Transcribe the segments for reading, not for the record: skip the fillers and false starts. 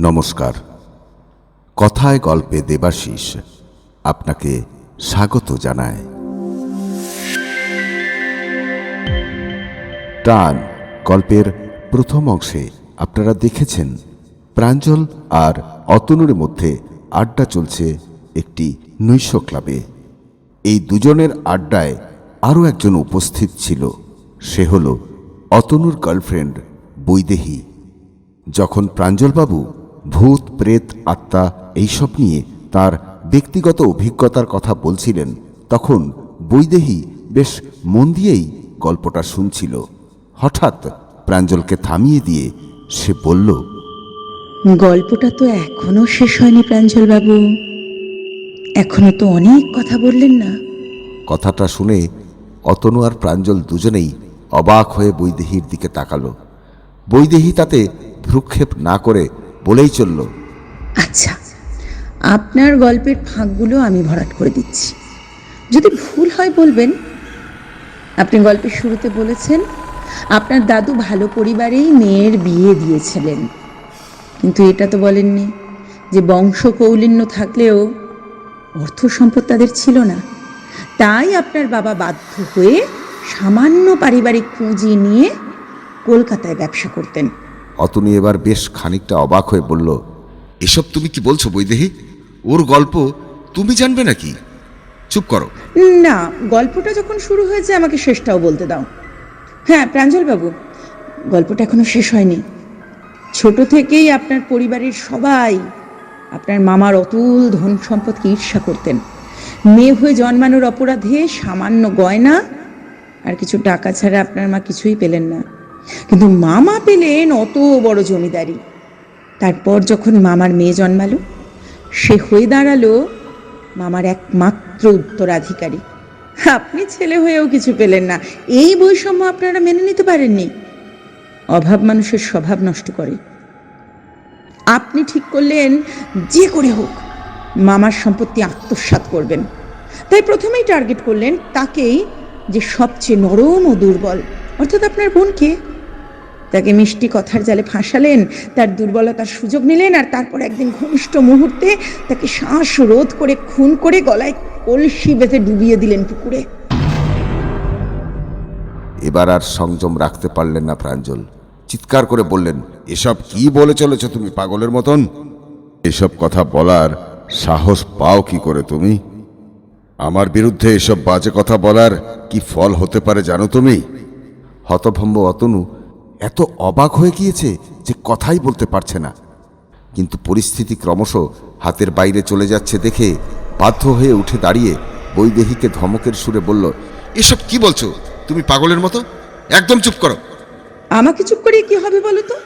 নমস্কার। কথায় গল্পে দেবাশিস আপনাকে স্বাগত জানায়। টান গল্পের প্রথম অংশে আপনারা দেখেছেন প্রাঞ্জল আর অতনুর মধ্যে আড্ডা চলছে একটি নৈশ ক্লাবে। এই দুজনের আড্ডায় আরও একজন উপস্থিত ছিল, সে হল অতনুর গার্লফ্রেন্ড বৈদেহী। যখন প্রাঞ্জলবাবু ভূত প্রেত আত্মা এইসব নিয়ে তার ব্যক্তিগত অভিজ্ঞতার কথা বলছিলেন, তখন বৈদেহী বেশ মন দিয়েই গল্পটা শুনছিল। হঠাৎ প্রাঞ্জলকে থামিয়ে দিয়ে সে বলল, গল্পটা তো এখনো শেষ হয়নি প্রাঞ্জলবাবু, এখনো তো অনেক কথা বললেন না। কথাটা শুনে অতনু আর প্রাঞ্জল দুজনেই অবাক হয়ে বৈদেহীর দিকে তাকালো। বৈদেহী তাতে ভ্রুক্ষেপ না করে বলেই চলল, আচ্ছা, আপনার গল্পের ফাঁকগুলো আমি ভরাট করে দিচ্ছি, যদি ভুল হয় বলবেন। আপনি গল্পের শুরুতে বলেছেন আপনার দাদু ভালো পরিবারেই মেয়ের বিয়ে দিয়েছিলেন, কিন্তু এটা তো বলেননি যে বংশকৌলিন্য থাকলেও অর্থ সম্পদ তাদের ছিল না, তাই আপনার বাবা বাধ্য হয়ে সামান্য পারিবারিক পুঁজি নিয়ে কলকাতায় ব্যবসা করতেন। অতনু এবার বেশ খানিকটা অবাক হয়ে বলল, এসব তুমি কি বলছো বৈদেহী? ওর গল্প তুমি জানবে নাকি? চুপ করো। না, গল্পটা যখন শুরু হয়েছে আমাকে শেষটাও বলতে দাও। হ্যাঁ প্রাঞ্জলবাবু, গল্পটা এখনো শেষ হয়নি। ছোট থেকেই আপনার পরিবারের সবাই আপনার মামার অতুল ধন সম্পদকে ঈর্ষা করতেন। মেয়ে হয়ে জন্মানোর অপরাধে সামান্য গয়না আর কিছু টাকা ছাড়া আপনার মা কিছুই পেলেন না, কিন্তু মামা পেলেন অত বড় জমিদারি। তারপর যখন মামার মেয়ে জন্মালো, সে হয়ে দাঁড়ালো মামার একমাত্র উত্তরাধিকারী। আপনি ছেলে হয়েও কিছু পেলেন না। এই বৈষম্য আপনারা মেনে নিতে পারেননি। অভাব মানুষের স্বভাব নষ্ট করে। আপনি ঠিক করলেন যে করে হোক মামার সম্পত্তি আত্মসাৎ করবেন, তাই প্রথমেই টার্গেট করলেন তাকেই, যে সবচেয়ে নরম ও দুর্বল, অর্থাৎ আপনার বোনকে। তাকে মিষ্টি কথার জালে ফাঁসালেন, তার দুর্বলতার সুযোগ নিলেন, আর তারপর একদিন ঘনিষ্ঠ মুহূর্তে তাকে শ্বাস রোধ করে খুন করে গলায় কলসি বেঁধে ডুবিয়ে দিলেন পুকুরে। এবার আর সংযম রাখতে পারলেন না প্রাঞ্জল, চিৎকার করে বললেন, এসব কি বলে চলেছ তুমি পাগলের মতন? এসব কথা বলার সাহস পাও কি করে তুমি? আমার বিরুদ্ধে এসব বাজে কথা বলার কি ফল হতে পারে জানো তুমি? হতভম্ব অতনু এত অবাক হয়ে গিয়েছে যে কথাই বলতে পারছে না, কিন্তু পরিস্থিতি ক্রমশ হাতের বাইরে চলে যাচ্ছে দেখে বাধ্য হয়ে উঠে দাঁড়িয়ে বৈদেহীকে ধমকের সুরে বলল, এসব কি বলছো তুমি পাগলের মতো? একদম চুপ করো। আমাকে চুপ করিয়ে কি হবে বলো তো?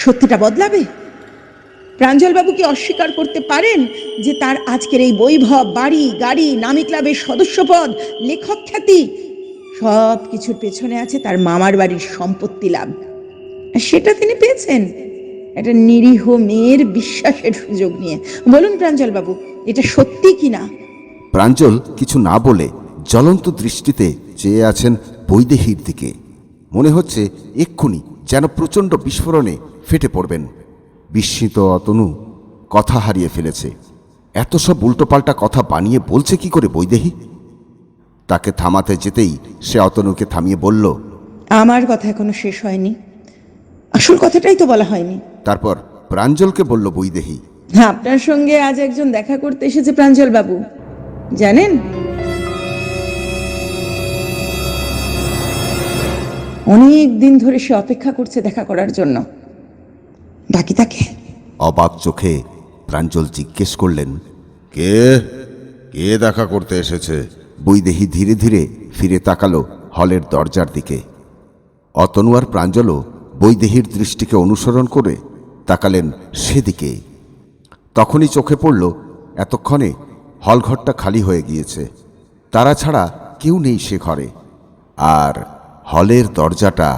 সত্যিটা বদলাবে? প্রাঞ্জলবাবু কি অস্বীকার করতে পারেন যে তার আজকের এই বৈভব, বাড়ি গাড়ি, নামী ক্লাবের সদস্যপদ, লেখক খ্যাতি, সব কিছুর পেছনে আছে তার মামার বাড়ির সম্পত্তি লাভ? আর সেটা তিনি পেয়েছেন একটা নিরীহ মেয়ের বিশ্বাসের সুযোগ নিয়ে। বলুন প্রাঞ্জলবাবু, এটা সত্যি কি না? প্রাঞ্জল কিছু না বলে জ্বলন্ত দৃষ্টিতে চেয়ে আছেন বৈদেহীর দিকে। মনে হচ্ছে এক্ষুনি যেন প্রচণ্ড বিস্ফোরণে ফেটে পড়বেন। বিস্মিত অতনু কথা হারিয়ে ফেলেছে। এত সব উল্টোপাল্টা কথা বানিয়ে বলছে কি করে বৈদেহী? তাকে থামাতে যেতেই সে অতনুকে থামিয়ে বলল, আমার কথা এখনো শেষ হয়নি, আসল কথাটাই তো বলা হয়নি। তারপর প্রাঞ্জলকে বলল বৈদেহী, আপনার সঙ্গে আজ একজন দেখা করতে এসেছে প্রাঞ্জলবাবু, জানেন? অনেক দিন ধরে সে অপেক্ষা করছে দেখা করার জন্য। ডাকি তাকে? অবাক চোখে প্রাঞ্জল জিজ্ঞেস করলেন, কে কে দেখা করতে এসেছে? বৈদেহী ধীরে ধীরে ফিরে তাকালো হলের দরজার দিকে। অতনু আর প্রাঞ্জলও বৈদেহীর দৃষ্টিকে অনুসরণ করে তাকালেন সেদিকে। তখনই চোখে পড়ল এতক্ষণে হলঘরটা খালি হয়ে গিয়েছে, তারা ছাড়া কেউ নেই সে ঘরে। আর হলের দরজাটা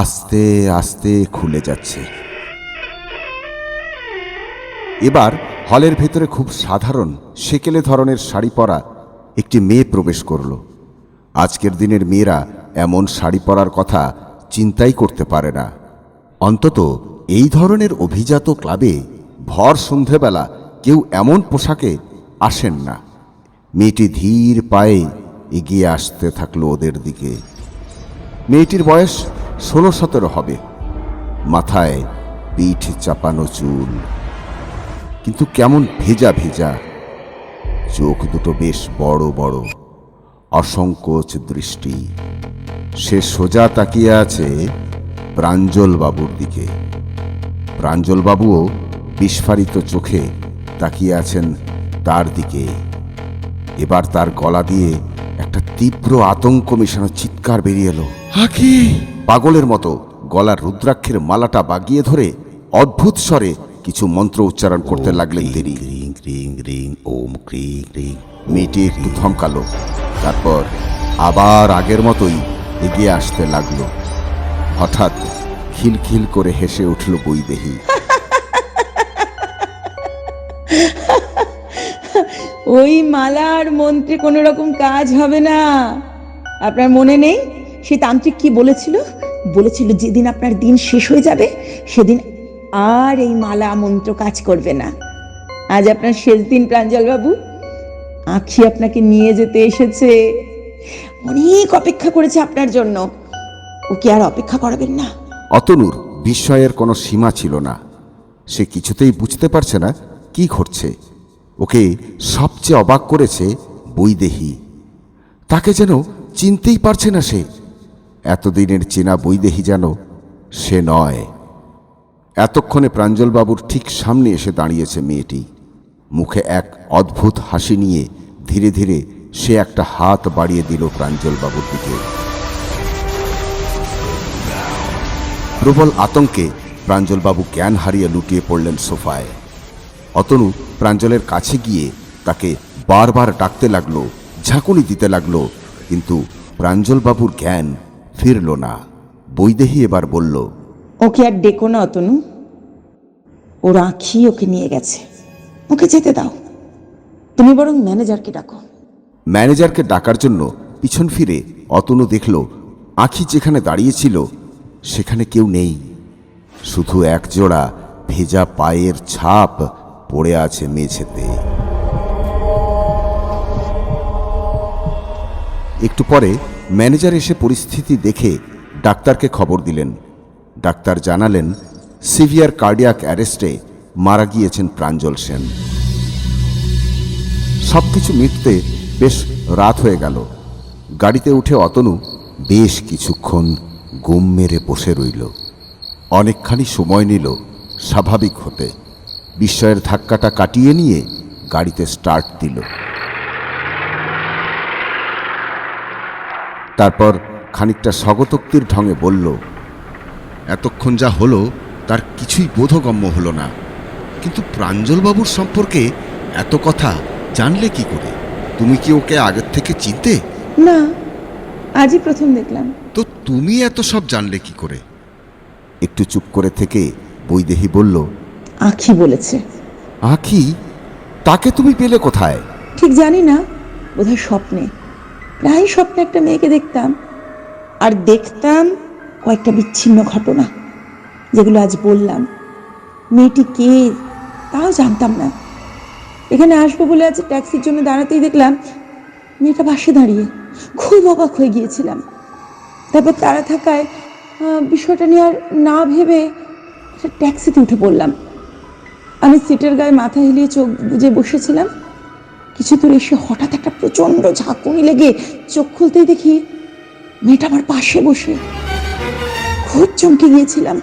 আস্তে আস্তে খুলে যাচ্ছে। এবার হলের ভেতরে খুব সাধারণ সেকেলে ধরনের শাড়ি পরা একটি মেয়ে প্রবেশ করল। আজকের দিনের মেয়েরা এমন শাড়ি পরার কথা চিন্তাই করতে পারে না। অন্তত এই ধরনের অভিজাত ক্লাবে ভর সন্ধেবেলা কেউ এমন পোশাকে আসেন না। মেয়েটি ধীর পায়ে এগিয়ে আসতে থাকলো ওদের দিকে। মেয়েটির বয়স 16-17 হবে। মাথায় পিঠ চাপানো চুল, কিন্তু কেমন ভেজা ভেজা। চোখ দুটো বেশ বড় বড়, অসংকোচ দৃষ্টি। সে সোজা তাকিয়ে আছে প্রাঞ্জল বাবুর দিকে। প্রাঞ্জল বাবুও বিস্ফারিত চোখে তাকিয়ে আছেন তার দিকে। এবার তার গলা দিয়ে একটা তীব্র আতঙ্ক মেশানো চিৎকার বেরিয়ে এলো। আখি! পাগলের মতো গলার রুদ্রাক্ষের মালাটা বাগিয়ে ধরে অদ্ভুত স্বরে কিছু মন্ত্র উচ্চারণ করতে লাগলেন তিনি। রিং রিং রিং ওম ক্রিং রিং। মেয়েটি একটু থমকালো, তারপর আবার আগের মতোই এগিয়ে আসতে লাগলো। হঠাৎ খিলখিল করে হেসে উঠল বৈদেহী। ওই মালার মন্ত্রে কোনো রকম কাজ হবে না। আপনার মনে নেই সেই তান্ত্রিক কি বলেছিল? বলেছিল যেদিন আপনার দিন শেষ হয়ে যাবে সেদিন আর এই মালা মন্ত্র কাজ করবে না। আজ আপনার শেষ দিন প্রাঞ্জল বাবু। আঁখি আপনাকে নিয়ে যেতে এসেছে, অনেক অপেক্ষা করেছে আপনার জন্য। ওকে আর অপেক্ষা করাবেন না। অতনুর বিস্ময়ের কোনো সীমা ছিল না। সে কিছুতেই বুঝতে পারছে না কি ঘটছে। ওকে সবচেয়ে অবাক করেছে বৈদেহী। তাকে যেন চিনতেই পারছে না সে। এতদিনের চেনা বৈদেহী যেন সে নয়। এতক্ষণে প্রাঞ্জলবাবুর ঠিক সামনে এসে দাঁড়িয়েছে মেয়েটি। মুখে এক অদ্ভুত হাসি নিয়ে ধীরে ধীরে সে একটা হাত বাড়িয়ে দিল প্রাঞ্জলবাবুর দিকে। প্রবল আতঙ্কে প্রাঞ্জলবাবু জ্ঞান হারিয়ে লুটিয়ে পড়লেন সোফায়। অতনু প্রাঞ্জলের কাছে গিয়ে তাকে বারবার ডাকতে লাগলো, ঝাঁকুনি দিতে লাগলো, কিন্তু প্রাঞ্জলবাবুর জ্ঞান ফিরল না। বৈদেহী এবার বলল, ওকে আর ডেকো না অতনু, ওর আঁখি ওকে নিয়ে গেছে, ওকে যেতে দাও। তুমি বরং ম্যানেজারকে ডাকো। ম্যানেজারকে ডাকার জন্য পিছন ফিরে অতনু দেখল আঁখি যেখানে দাঁড়িয়েছিল সেখানে কেউ নেই। শুধু একজোড়া ভেজা পায়ের ছাপ পড়ে আছে মেঝেতে। একটু পরে ম্যানেজার এসে পরিস্থিতি দেখে ডাক্তারকে খবর দিলেন। ডাক্তার জানালেন সিভিয়ার কার্ডিয়াক অ্যারেস্টে মারা গিয়েছেন প্রাঞ্জল সেন। সবকিছু মিটতে বেশ রাত হয়ে গেল। গাড়িতে উঠে অতনু বেশ কিছুক্ষণ গুম মেরে বসে রইল। অনেকখানি সময় নিল স্বাভাবিক হতে। বিস্ময়ের ধাক্কাটা কাটিয়ে নিয়ে গাড়িতে স্টার্ট দিল। তারপর খানিকটা স্বগতোক্তির ঢঙে বলল, এতক্ষণ যা হলো তার কিছুই বোধগম্য হলো না, কিন্তু প্রাঞ্জলবাবুর সম্পর্কে এত কথা জানলে কি করে? তুমি কি ওকে আগের থেকে চিনতে? না, আজই প্রথম দেখলাম। তো তুমি এত সব জানলে কি করে? একটু চুপ করে থেকে বৈদেহী বলল, আঁখি বলেছে। আঁখি? তাকে তুমি পেলে কোথায়? ঠিক জানি না, বোধহয় স্বপ্নে। প্রায় স্বপ্নে একটা মেয়েকে দেখতাম, আর দেখতাম কয়েকটা বিচ্ছিন্ন ঘটনা, যেগুলো আজ বললাম। মেয়েটি কে তাও জানতাম না। এখানে আসবো বলে আজ ট্যাক্সির জন্য দাঁড়াতেই দেখলাম মেয়েটা পাশে দাঁড়িয়ে। খুব অবাক হয়ে গিয়েছিলাম। তারপর তাড়া থাকায় বিষয়টা নিয়ে আর না ভেবে ট্যাক্সিতে উঠে পড়লাম। আমি সিটের গায়ে মাথা হেলিয়ে চোখ বুজে বসেছিলাম। কিছু দূর এসে হঠাৎ একটা প্রচন্ড ঝাঁকুনি লেগে চোখ খুলতেই দেখি মেয়েটা আমার পাশে বসে। খুব চমকে গিয়েছিলাম,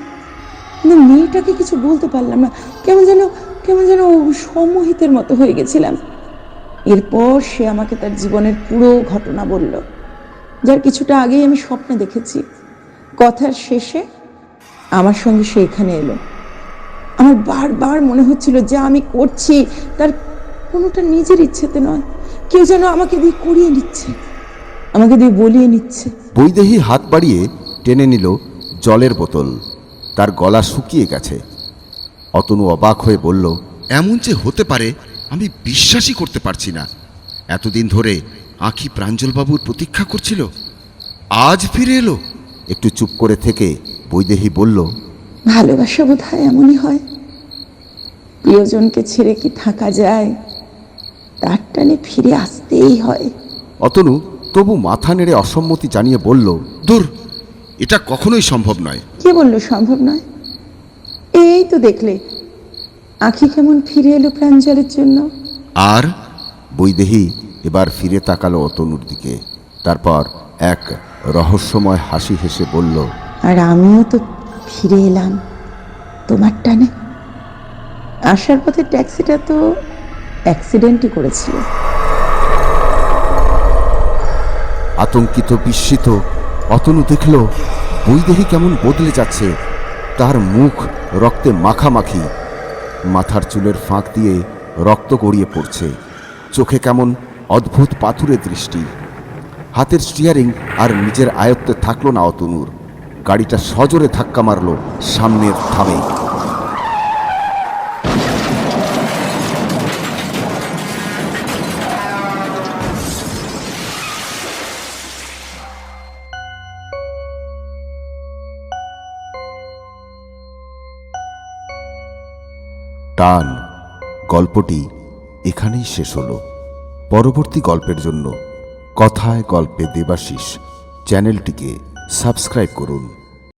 কিন্তু মেয়েটাকে কিছু বলতে পারলাম না। কেমন যেন সম্মোহিতের মতো হয়ে গেছিলাম। এরপর সে আমাকে তার জীবনের পুরো ঘটনা বলল, যার কিছুটা আগেই আমি স্বপ্নে দেখেছি। কথার শেষে আমার সঙ্গে সে এখানে এলো। আমার বারবার মনে হচ্ছিল যা আমি করছি তার কোনোটা নিজের ইচ্ছেতে নয়, কেউ যেন আমাকে দিয়ে করিয়ে নিচ্ছে, আমাকে দিয়ে বলিয়ে নিচ্ছে। বৈদেহী হাত বাড়িয়ে টেনে নিল জলের বোতল। তার গলা শুকিয়ে গেছে। অতনু অবাক হয়ে বলল, এমন যে হতে পারে আমি বিশ্বাসই করতে পারছি না। এতদিন ধরে আঁখি প্রাঞ্জলবাবুর প্রতীক্ষা করছিল, আজ ফিরে এলো। একটু চুপ করে থেকে বৈদেহী বলল, ভালোবাসা বোধ হয় এমনই হয়, প্রিয়জনকে ছেড়ে কি থাকা যায়, তার টানে ফিরে আসতেই হয়। অতনু তবু মাথা নেড়ে অসম্মতি জানিয়ে বলল, দূর, এটা কখনোই সম্ভব নয়। কে বললো সম্ভব নয়? এই তো দেখলে আঁখি কেমন ফিরে এলো প্রাঞ্জলের জন্য। আর বৈদেহী এবার ফিরে তাকালো অতনুর দিকে, তারপর এক রহস্যময় হাসি হেসে বলল, আর আমিও তো ফিরে এলাম তোমার টানে। আসার পথে ট্যাক্সিটা তো অ্যাক্সিডেন্টই করেছিল। আতঙ্কিত বিস্মিত অতনু দেখল বৈদেহী কেমন বদলে যাচ্ছে। তার মুখ রক্তে মাখামাখি, মাথার চুলের ফাঁক দিয়ে রক্ত গড়িয়ে পড়ছে, চোখে কেমন অদ্ভুত পাথুরে দৃষ্টি। হাতের স্টিয়ারিং আর নিজের আয়ত্তে থাকলো না অতনুর। গাড়িটা সজোরে ধাক্কা মারল সামনের ধামে। টান গল্পটি এখানেই শেষ হলো। পরবর্তী গল্পের জন্য কথায় গল্পে দেবাশিস চ্যানেলটিকে সাবস্ক্রাইব করুন।